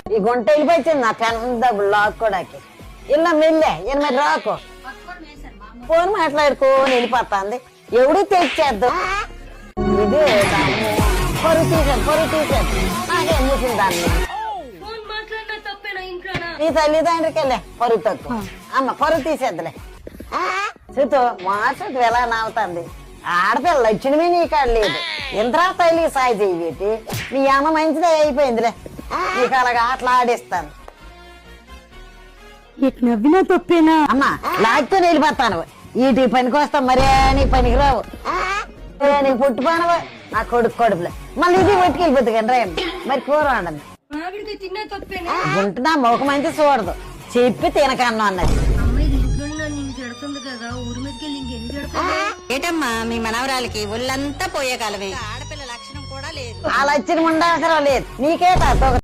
ఈ గుంట వెళ్ళిపోయింది నా పెన్ డబ్బులు లాక్కోడానికి ఇలా మెల్లే ఈయన మరి రాకు ఫోన్ మాట్లాడుకోని వెళ్ళిపోతాంది ఎవడు తెచ్చేద్దాం ఇది పరువు తీసేది నాకే మూసింది దాన్ని నీ తల్లిదండ్రికి వెళ్ళే పరువు తక్కువ అమ్మ పరువు తీసేద్దులే చూతూ మాట్లాడు ఎలా నవ్వుతుంది ఆడపిల్ల లక్ష్మి నీ కాడ లేదు ఇంద్రా తల్లి సాయి చెయ్యి నీ అమ్మ మంచిదే అయిపోయిందిలే నీకు అలాగా ఆటలు ఆడిస్తాను నవ్వినా తప్పేనా అమ్మా లాక్తో వెళ్ళిపోతాను ఈటి పనికి వస్తాం మరే నీ పనికి రావు నీకు పుట్టుపానవా నా కొడుకు కడుపులే మళ్ళీ ఇది పట్టుకెళ్ళిపోతుంది కానీ రే మరి కూర వండదు గుంటున్నా మొక్క మంచి చూడదు చెప్పి తినకన్నా అన్నది ఏటమ్మా మీ మనవరాలకి ఒళ్ళంతా పోయే కాలమే ఆడపిల్ల లక్షణం కూడా లేదు ఆ లక్షణం ఉండవసరం లేదు నీకే